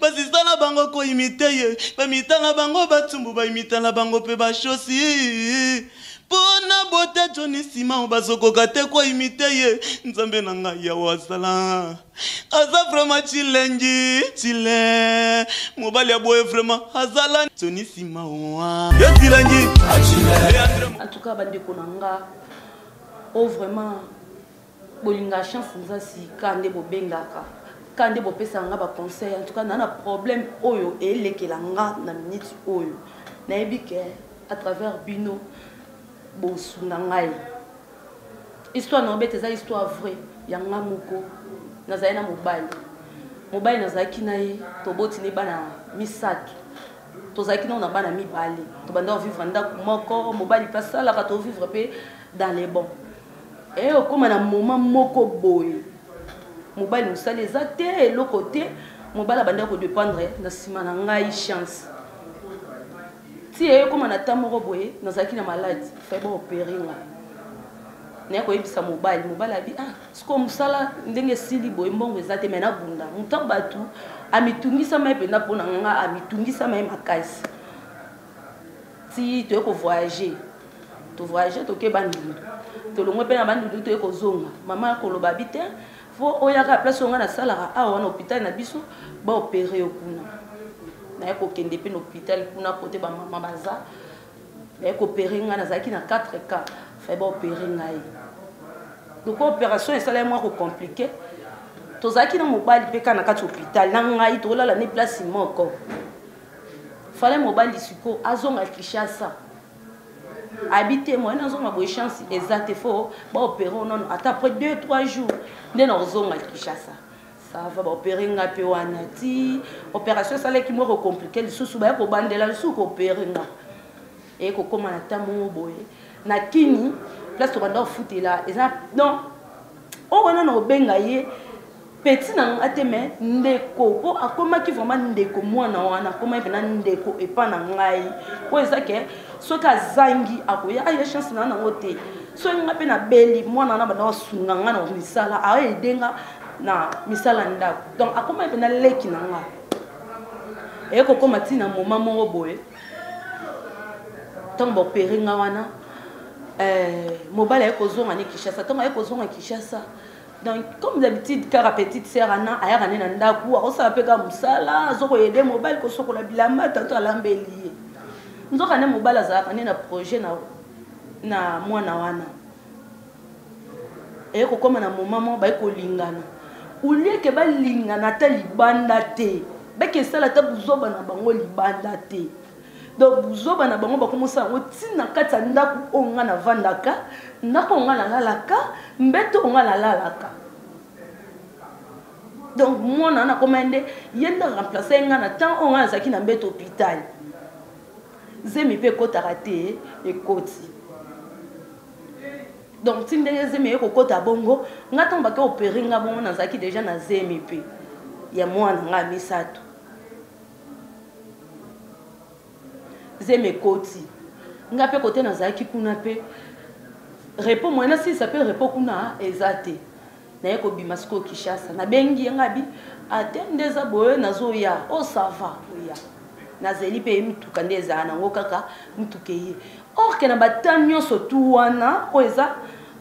basista na bango ko imite ye bamita na bango batumbu baimita na bango pe bashosi pona bote Johnny Sima bazokoka te ko imite ye nzambe na ngai ya wasala aza vraiment chile mobali ya boye vraiment azala Johnny Sima wa yetilangi en tout cas bande ko nanga o vraiment bolinga chance nzasi kande bobengaka kande bopesa nga ba conseil en tout cas nana problème oyo elekela nga na minute oyo na ebike à travers bino bosuna ngai histoire na obete za histoire vrai ya nga moko nazali na mobali nazalaki na ye toboti ne bana misato tozalaki na bana mibale tobanda vivre ndako moko mobali pasalaka to vivre pe dans les bons et okoma na moment moko boye mobali musali eza te le côté mobali abanda ko dépendre na sima na ngai chance si okoma na tamoko boye nazalaki na maladie fait bon opérer nga ne ko yebisa mobali abi ah siko musala ndenge sili boye mbongo eza te mena bunda muta batu amitungisa mai pena pona nga amitungisa mai makasi si tu ko voyager to ke bandundu to longwe pena bandundu to ko zonga mama ko lo babite fo oyaka place nga na sala awa na hôpital na biso ba opérer okuna na ko kende pe na hôpital kuna côté ba mama baza na ko opérer nga na zaki na 4 cas fait ba opérer ngai donc opération esala moi ko compliqué to zaki na mobali pe kana kati hôpital na ngai to lala ne place moko fallait mobali siko azonga Kinshasa habiter moi na zonga bo chance exact fo ba opérer non ata après 2-3 jours nde na zonga Kinshasa ça va ba opérer nga pe wana ti opération ça les qui mo compliqué le sous ba ko bandela le sous ko opérer nga et ko koma na tamo boye na kini place to banda futé là eza non o wana no benga ye petit na ateme ndeko po akoma ki vraiment ndeko mwana wana koma pe na ndeko epa na ngai po eza ke soka zangi akoya aye chance na ngote so nga pe na beli mwana na banda wasunga nga na misala aye denga na misala ndako donc akoma pe na leki na nga e ko koma tina moma mo boye tant bo peringa wana mobile e ko zonga ni Kinshasa tant e ko zonga Kinshasa. Donc, comme d'habitude, car la petite sœur Anna, a ramené un dakou, on s'appelle comme ça, là, on a aidé mobile, qu'on a bilama, tantôt à l'embellir. Nous avons un mobile, on a un projet, na moi, na wana. Et comme on a un moment, on a un lingana. Ou lieu que ba lingana, ta libanda te. Ba que ça, la ta bouzoba na bango libanda te. Donc, bouzoba na bango, ba commence à routine, kata ndaku, on a vandaka. Ndako on a la lalaka, mbeto on a la lalaka. Donc moi on a commandé yenda remplacer ngana tant on a zaki na mbeto hôpital. Zemi pe kota raté et koti. Donc tinde zemi ko kota bongo, ngata mbaka opérer nga bongo na zaki déjà na zemi pe. Ya moi nga misato. Zemi koti. Nga pe côté na zaki kuna pe repos moi si ça peut repos kuna ezate na yeko bimasko Kinshasa na bengi ngabi atende za boye nazoya o sava ya na zeli pe mtuka ndeza na ngokaka mtuke ye or ke na batanyo sotu wana o eza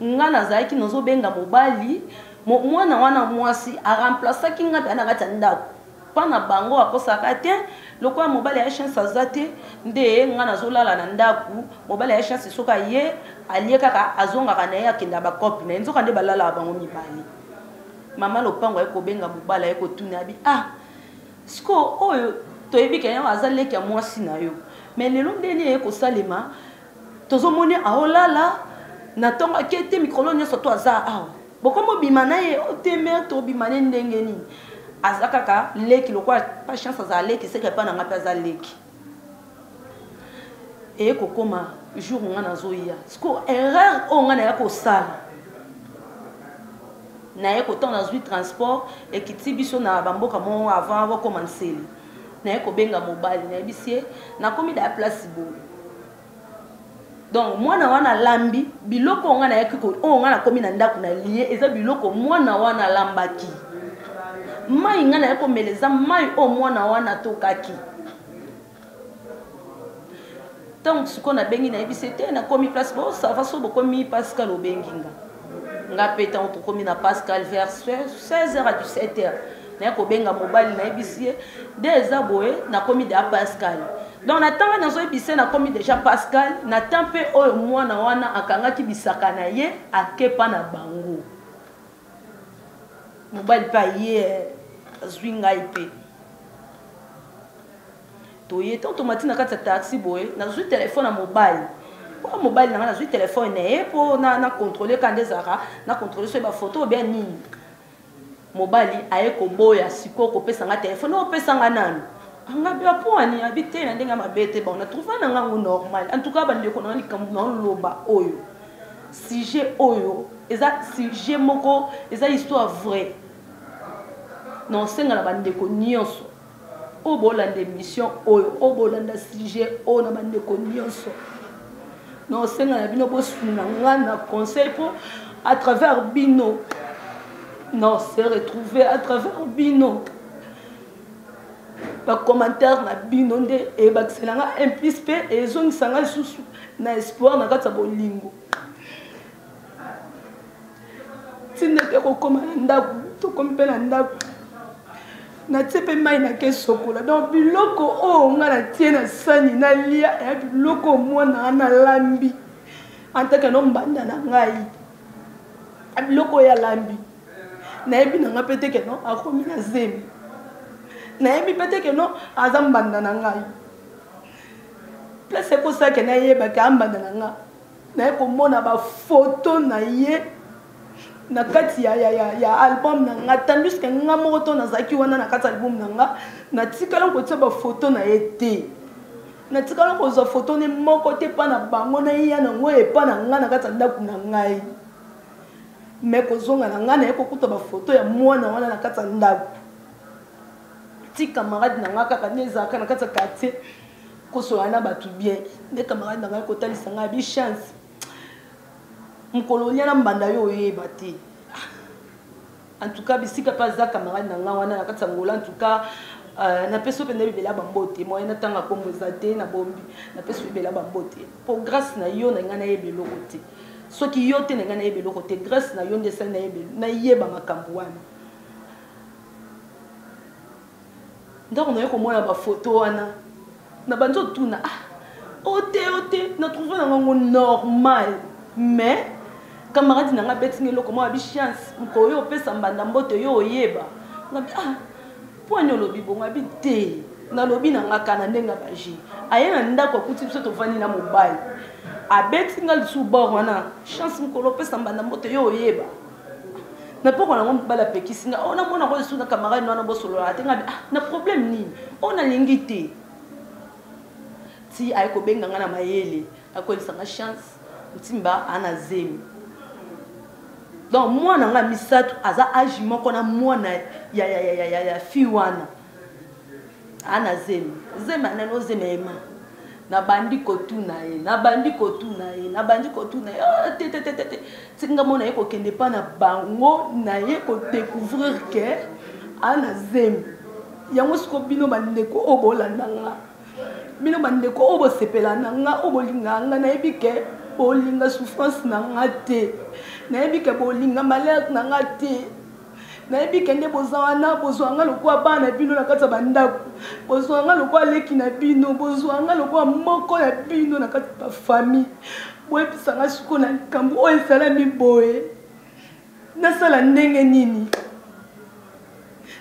ngana zaiki nozo benga mobali mwana wana mwasi a remplacer kinga bana katanda pana bango akosaka te lokwa mobali ya chance azate nde ngana zolala na ndaku mobali ya chance soka ye alie kaka azonga kana ya kinda ba copine na nzoka nde balala bango mibali mama lopango eko benga mobala eko tuna bi ah sko oyo to ebike ya azaleki ya mwasi na yo mais lelo ndeni eko salema tozomoni aolala na tonga kete microlonia soto aza awa bokomo bimana ye oteme to bimane ndenge ni azakaka leki lokwa pas chance za leki c'est que pas na ngapa za leki et kokoma jour ngana zoya sko erreur o ngana ya ko sala na yeko temps na zui transport et kiti biso na bamboka mo avant ba commencer na yeko benga mobile na bisie na komi da place bo donc mwana wana lambi biloko ngana yeko o ngana komi na ndako na lié eza biloko mwana wana lambaki mai nga na ko meleza mai o mwana wana to kaki donc ce qu'on a bengi na ebisete na komi place bo ça va so komi Pascal obenginga nga peta on komi na Pascal vers 16h à 17h na ko benga mobile na ebisie des aboé na komi de Pascal donc na tanga na zo ebise na komi déjà Pascal na tempe o mwana wana akanga ki bisaka na ye akepa na bango mobile pa ye zwinga ipe to ye to matina kata taxi boy na zo téléphone na mobile pour mobile na zo téléphone na pour na contrôler quand des ara na contrôler sur ba photo bien nini mobile aye ko boya siko ko pesa nga téléphone o pesa nga nani anga bia poani habité na ndenga mabete bon na trouver na ngango normal en tout cas bande ko na likambo na loba oyo sujet oyo eza sujet moko eza histoire vraie non senga na bande ko nyonso o bolanda émission oyo o bolanda sujet o na bande ko nyonso non senga na bino bo suna ngana conseil pour à travers bino non c'est retrouvé à travers bino ba commentaire na bino nde e bakselanga implice pe ezongi sanga susu na espoir na kata bolingo tinete ko koma ndaku to kompela ndaku na tsepe mai na ke sokola donc biloko o nga na tie na sani na lia ya biloko mwana na lambi antaka no mbanda na ngai biloko ya lambi na ebi na ngapete ke no akomi na zemi na ebi pete ke no azambanda na ngai place ko sa ke na yeba ka ambanda na nga na ko mona ba photo na ye na kati ya album na nga tandis que nga moko to na zaki wana na kati album na nga na tikala ko tsaba photo na ete na tikala ko za photo ne moko te pa na bango na ya na ngo e pa na nga na kati ndaku na ngai me ko zonga na nga na ko kuta ba photo ya mwana wana na kati ndaku ti camarade na nga kaka neza kana kati quartier ko so ana batu bien ne camarade na nga ko talisa nga bi chance mkolonia na mbanda yo yeba te en tout cas bisika pas za camarade na nga wana na kati ngola en tout cas na peso pende bibela bambote moi na tanga kombo za te na bombi na peso bibela bambote pour grâce na yo na nga na yebelo kote soki yo te na nga na yebelo kote grâce na yo ndesa na yebelo na yeba makambo wana ndako na yo komona ba photo wana na banzo tuna ote na trouver na ngo normal mais camarade na nga betinge loko mo abi chance mko yo pesa mbanda mbote yo oyeba ngabi poanyo lobi bo ngabi te na lobi na nga kana ndenga baji aye na ndako kuti biso to vani na mobile abetinga lisu bord wana chance mko lo pesa mbanda mbote yo oyeba na poko na ngom bala pekisinga ona mona ko su na camarade wana bo solo ate ngabi na problème nini ona lingi te ti ay ko benga nga na mayele akolisa nga chance mtimba ana zemi donc moi na nga misato aza age moko na mwana ya fi wana ana zemi na no zemema na bandi ko tuna ye na bandi ko tuna ye te tinga mona ye ko kende pa na bango na ye ko découvrir que ana zemi yango siko bino bandeko obolanda nga bino bandeko obo sepela na nga obolinga nga na ebike bolinga souffrance na nga te na ebike bolinga malheur na nga te na ebike nde bozwana bozwanga lokwa bana bino na kati ya bandako bozwanga lokwa leki na bino bozwanga lokwa moko ya bino na kati ya famille boyepisanga siko na likambo oyo esalami boye nasala ndenge nini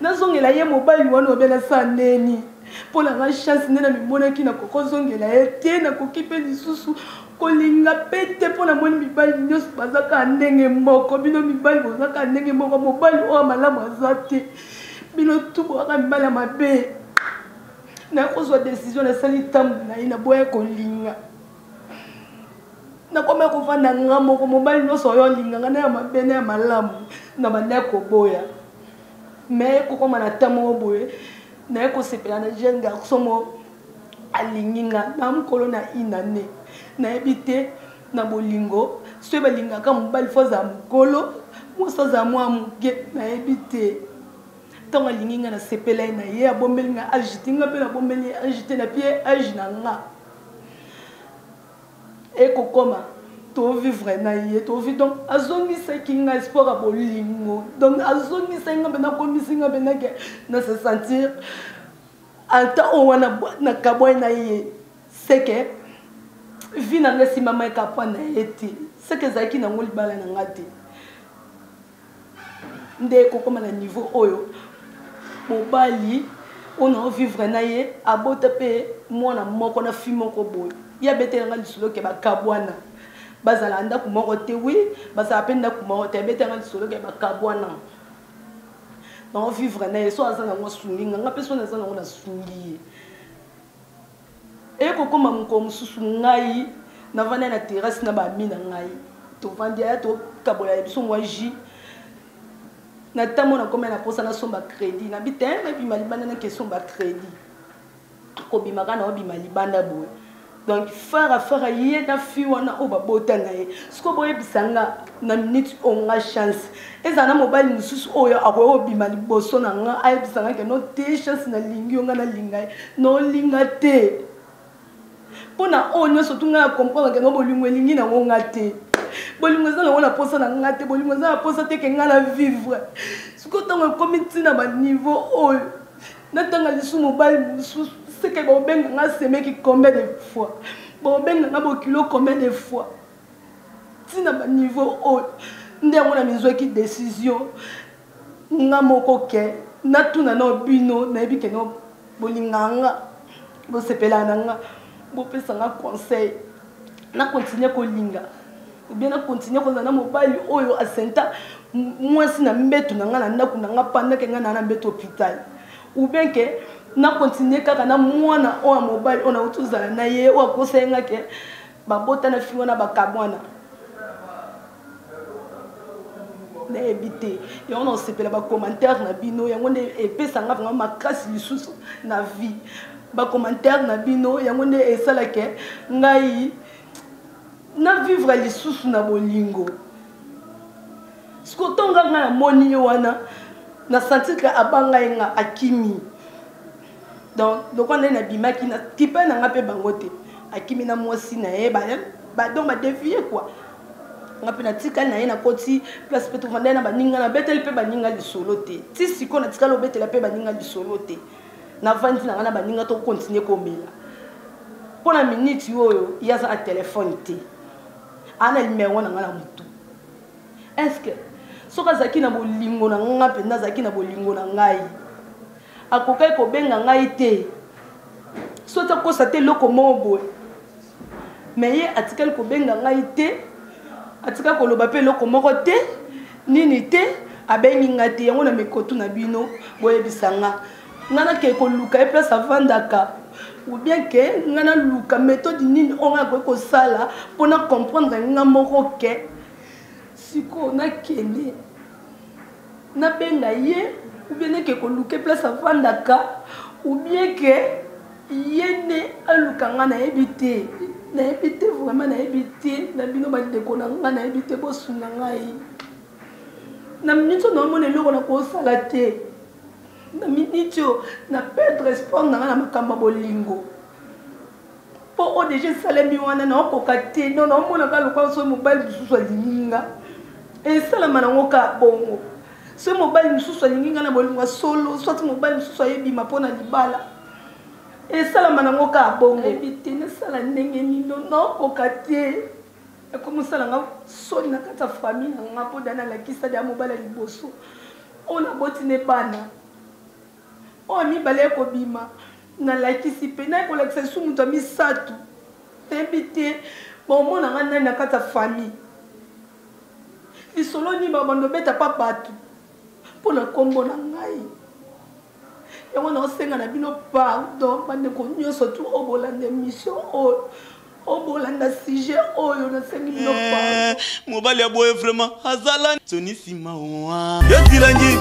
nazongela ye mobali wana obe nasala ndeni mpo na nga chance nde na mimonaki na kokozongela ye te nakoki mpe lisusu kolinga pete mpo na moni mibali nyonso bazaka ndenge moko bino mibali bozaka ndenge moko mobali oyo malamu aza te bino tu bozaka mibali ya mabe nakozwa décision nasali ntambu na ye naboya kolinga nakoma kovanda nga moko mobali nyonso oyo olinganga na ya mabe na ya malamu na banda ya koboya me kokoma na ta moko boye naye kosepela na jeune garçon mo alingi nga na mokolo na inane nayebi te na bolingo soki balingaka mobali fo aza mokolo mosi aza mwa moke nayebi te tant que l'inga na sepela na ye abombeli nga agité nga pe na bombeli agité na pied agina nga et kokoma to vivre na ye to vi donc azongisa kinga sport a bolingo donc azongisa nga bena komisi nga bena ke na se sentir ata o wana na kabwa na ye c'est que vi na ngasi mama e kapwa na eti c'est que zaki na ngoli bala na ngati nde kokoma na niveau oyo mobali on vivre na ye abota pe mwana moko na fi moko boy ya betela nga lisolo ke bakabwana bazala ndako moko te wi bazala pe ndako moko te betela nga lisolo ke bakabwana na vivre na ye so azana ngo sungi nga pe so na zana ngo na sungi e kokoma mko mususu ngai na vana na terrasse na ba mina ngai to vandia to kabola ya biso ngwa ji na tamo na koma na posa na somba crédit na bitin na bima libanda na question ba crédit ko bima kana o bima libanda boy donc faire ye na fi wana o ba bota na ye siko boye bisanga na minute onga chance ezana mobile mususu oyo akoyo bima liboso na nga ay bisanga ke no te chance na lingi onga na lingai no linga te pona onyo so tunga comprendre ke no bolingo lingi na ngonga te bolingo za na wona posa na ngate bolingo za posa te ke ngala vivre siko tonga comité na ba niveau oyo na tanga lisu mobile mususu c'est que bon ben nga semé qui combien de fois bon ben nga bo kilo combien de fois tina ba niveau haut ndé on a mizo qui décision nga moko ke na tuna no bino na bi ke no bolinganga bo sepela nanga bo pesa nga conseil na continuer ko linga ou bien na continuer ko na mobile oyo asenta moi si na mbetu na nga na ndaku na nga panda ke nga na mbetu hôpital ou bien que na continuer kaka na mwana o a mobile ona utuzala na ye o akosenga ke babota na fiona bakabwana na ebité et on sepela ba commentaire na bino yango nde epesa nga vraiment makasi lisusu na vie ba commentaire na bino yango nde esala ke ngai na vivre lisusu na bolingo siko tonga nga na moni wana na sentir que abanga nga akimi donc on est na bimaki na tipa na ngape bangote akimi na mosi na e ba donc ba dévier quoi ngape na tika na e na koti place peut vendre na baninga na betel pe baninga lisolo te ti siko na tika lo betel pe baninga lisolo te na vandi na na baninga to continuer ko mela pour la minute yo ya za téléphone te ana numéro na ngala mutu est-ce que soka zaki na bolingo na ngape na zaki na bolingo na ngai akokai ko benga ngai te sota ko sa te loko mobo mais ye atikali ko benga ngai te atika ko loba pe loko moko te nini te abengi ngati yango na mikotu na bino boye bisanga ngana ke ko luka e place avandaka ou bien que ngana luka méthode nini onga ko sala pona comprendre nga moko ke siko na kende na benga ye ou bien que koluke place avandaka ou bien que yene alukanga na ebité vraiment na ebité na bino ba ndeko na nga na ebité bosunga ngai na minute no mona loko na ko sala te na minute na perdre espoir na nga na makamba bolingo po o déjà salemi wana na ko kate non no mona ka lokwa so mobile dusu alinga et salama na ngoka bongo ce mobile mususu alinga na bolingo solo soit mobile mususu ayebima pona libala et salama na ngoka bongo ebité na sala ndenge nino no kokate comme sala nga soni na kata famille na nga po dana la kisa ya mobile liboso ona botine bana o mi bale ko bima na la kisi pe na ko la kisa su mutu misatu ebité bon mona nga na kata famille isolo ni babando beta pa batu pour le combo na ngai yango na osenga na bino pardon bande ko nyoso tu obolanda mission obolanda sujet oyo na sengi bino pardon mobali ya boye vraiment azala sonisima wa yetilangi